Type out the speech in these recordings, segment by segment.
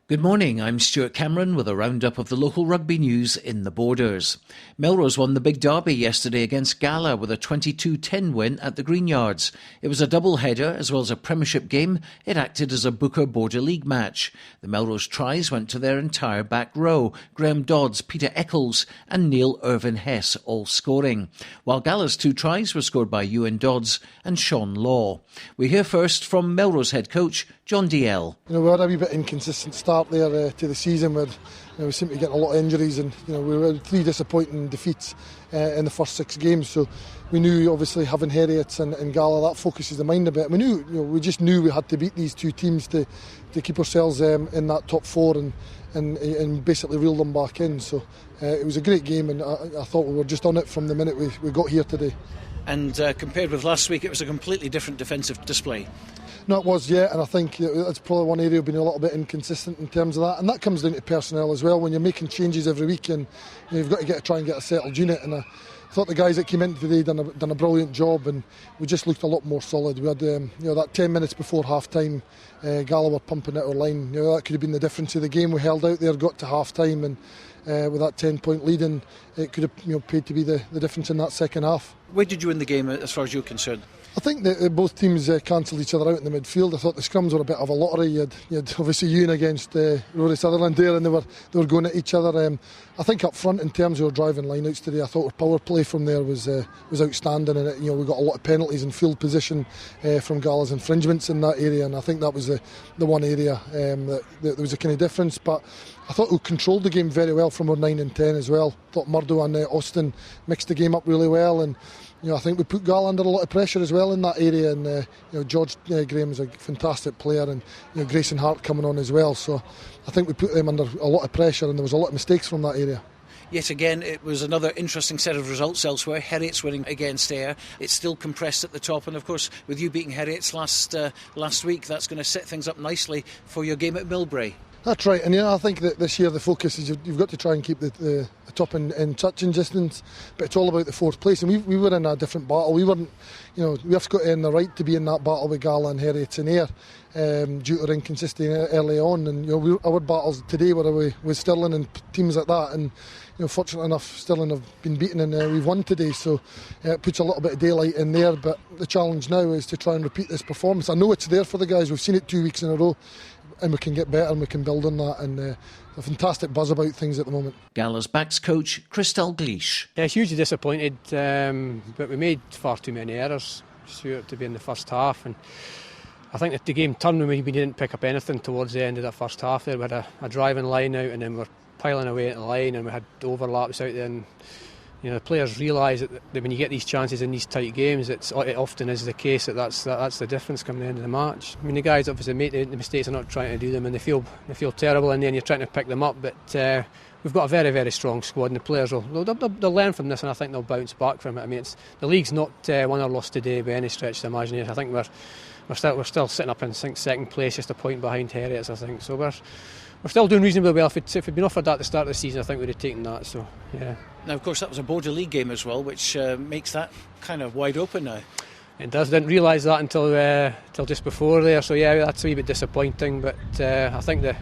Good morning, I'm Stuart Cameron with a roundup of the local rugby news in the Borders. Melrose won the big derby yesterday against Gala with a 22-10 win at the Greenyards. It was a double-header as well as a Premiership game. It acted as a Booker Border League match. The Melrose tries went to their entire back row, Graham Dodds, Peter Eccles and Neil Irvin Hess all scoring, while Gala's 2 tries were scored by Ewan Dodds and Sean Law. We hear first from Melrose head coach John Dalziel. We had a wee bit inconsistent start there to the season where we seemed to get a lot of injuries, and we had 3 disappointing defeats in the first 6 games. So we knew, obviously, having Heriots and Gala, that focuses the mind a bit. We just knew we had to beat these 2 teams to keep ourselves in that top 4 and basically reel them back in. So it was a great game, and I thought we were just on it from the minute we got here today. And compared with last week, it was a completely different defensive display. No, it was, yeah, and I think that's probably one area we've been a little bit inconsistent in terms of that, and that comes down to personnel as well. When you're making changes every week, and you've got to try and get a settled unit, and I thought the guys that came in today done a brilliant job, and we just looked a lot more solid. We had that 10 minutes before half time, Gala were pumping at our line. That could have been the difference of the game. We held out there, got to half time, and with that 10-point lead, and it could have paid to be the difference in that second half. Where did you win the game as far as you're concerned? I think that both teams cancelled each other out in the midfield. I thought the scrums were a bit of a lottery. You had obviously Ewan against Rory Sutherland there, and they were going at each other. I think up front, in terms of our driving lineouts today, I thought our power play from there was outstanding, and we got a lot of penalties in field position from Gala's infringements in that area, and I think that was the one area that there was a kind of difference. But I thought we controlled the game very well from our 9 and 10 as well. I thought Murdo and Austin mixed the game up really well, and I think we put Gala under a lot of pressure as well in that area, and George Graham is a fantastic player, and Grayson Hart coming on as well. So I think we put them under a lot of pressure, and there was a lot of mistakes from that area. Yet again, it was another interesting set of results elsewhere. Heriots winning against Ayr. It's still compressed at the top, and of course, with you beating Heriots last week, that's going to set things up nicely for your game at Millbrae. That's right, and I think that this year the focus is you've got to try and keep the top in touching distance, but it's all about the 4th place, and we were in a different battle. We weren't, we've got in the right to be in that battle with Gala and Heriots and Ayr due to inconsistency early on, and our battles today were with Stirling and teams like that, and fortunately enough Stirling have been beaten and we've won today, so it puts a little bit of daylight in there. But the challenge now is to try and repeat this performance. I know it's there for the guys, we've seen it 2 weeks in a row, and we can get better and we can build on that, and a fantastic buzz about things at the moment. Gala's backs coach Dalgleish. Yeah, hugely disappointed, but we made far too many errors, Stuart, to be in the first half, and I think that the game turned when we didn't pick up anything towards the end of that first half there. We had a driving line out, and then we were piling away at the line, and we had overlaps out there, and the players realise that when you get these chances in these tight games, it often is the case that's the difference coming to the end of the match. I mean, the guys obviously make the mistakes, are not trying to do them, and they feel terrible, and then you're trying to pick them up. But we've got a very, very strong squad, and the players they'll learn from this, and I think they'll bounce back from it. I mean, the league's not won or lost today by any stretch of the imagination. I think we're still sitting up in second place, just a point behind Heriots, I think. So we're still doing reasonably well. If we'd been offered that at the start of the season, I think we'd have taken that. So yeah. Now, of course, that was a Border League game as well, which makes that kind of wide open now. It does. Didn't realise that until just before there. So yeah, that's a wee bit disappointing. But I think the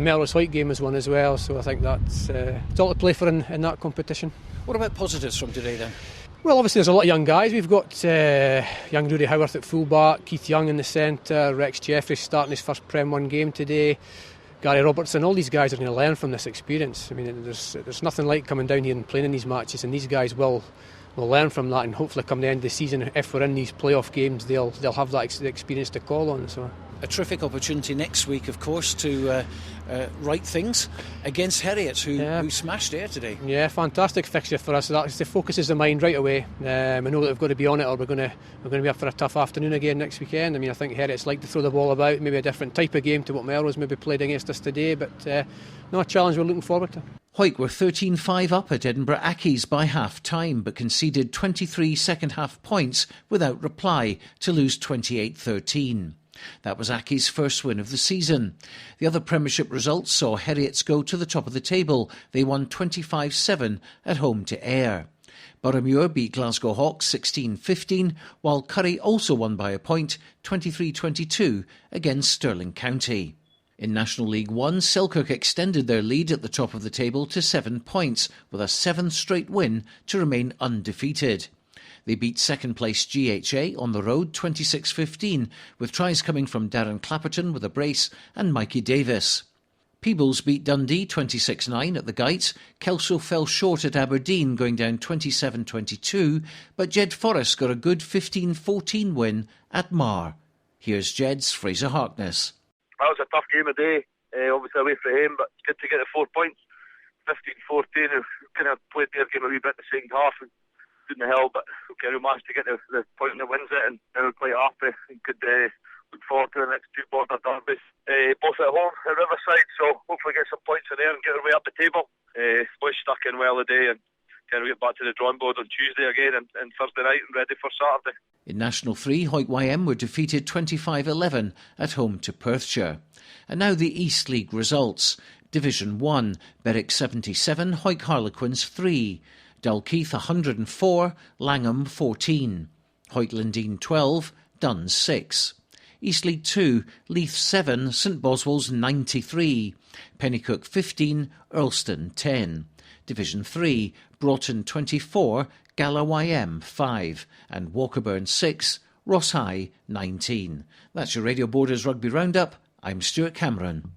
Melrose White game was one as well. So I think it's all to play for in that competition. What about positives from today then? Well, obviously there's a lot of young guys. We've got young Rory Howarth at fullback, Keith Young in the centre, Rex Jeffries starting his first Prem 1 game today, Gary Robertson. All these guys are going to learn from this experience. I mean, there's nothing like coming down here and playing in these matches, and these guys will learn from that, and hopefully come the end of the season, if we're in these playoff games, they'll have that experience to call on. So a terrific opportunity next week, of course, to right things against Heriots, who smashed Ayr today. Yeah, fantastic fixture for us. That focuses the mind right away. We know that we've got to be on it, or we're going to be up for a tough afternoon again next weekend. I mean, I think Heriots like to throw the ball about, maybe a different type of game to what Melrose maybe played against us today, but no, a challenge we're looking forward to. Hawick were 13-5 up at Edinburgh Accies by half-time, but conceded 23 second-half points without reply to lose 28-13. That was Accies' first win of the season. The other Premiership results saw Heriots go to the top of the table. They won 25-7 at home to Ayr. Boroughmuir beat Glasgow Hawks 16-15, while Curry also won by a point, 23-22, against Stirling County. In National League One, Selkirk extended their lead at the top of the table to 7 points, with a 7th straight win to remain undefeated. They beat second-place GHA on the road 26-15, with tries coming from Darren Clapperton with a brace and Mikey Davis. Peebles beat Dundee 26-9 at the Guyts. Kelso fell short at Aberdeen, going down 27-22, but Jed Forrest got a good 15-14 win at Mar. Here's Jed's Fraser Harkness. That was a tough game of day, obviously away from home, but it's good to get the 4 points. 15-14, we kind of played their game a wee bit in the second half and didn't the hell, but we managed to get the point that wins it, and we're quite happy and could look forward to the next 2 border derbies, both at home at Riverside, so hopefully get some points in there and get our way up the table. Boys stuck in well today and kind of get back to the drawing board on Tuesday again and Thursday night and ready for Saturday. In National 3, Hoyt YM were defeated 25-11 at home to Perthshire. And now the East League results. Division 1, Berwick 77, Hoyt Harlequins 3, Dalkeith 104, Langham 14, Hoyt Lindeen 12, Duns 6. East League 2, Leith 7, St Boswell's 93, Pennycook 15, Earlston 10. Division 3, Broughton 24, Gala YM 5 and Walkerburn 6, Ross High 19. That's your Radio Borders Rugby Roundup. I'm Stuart Cameron.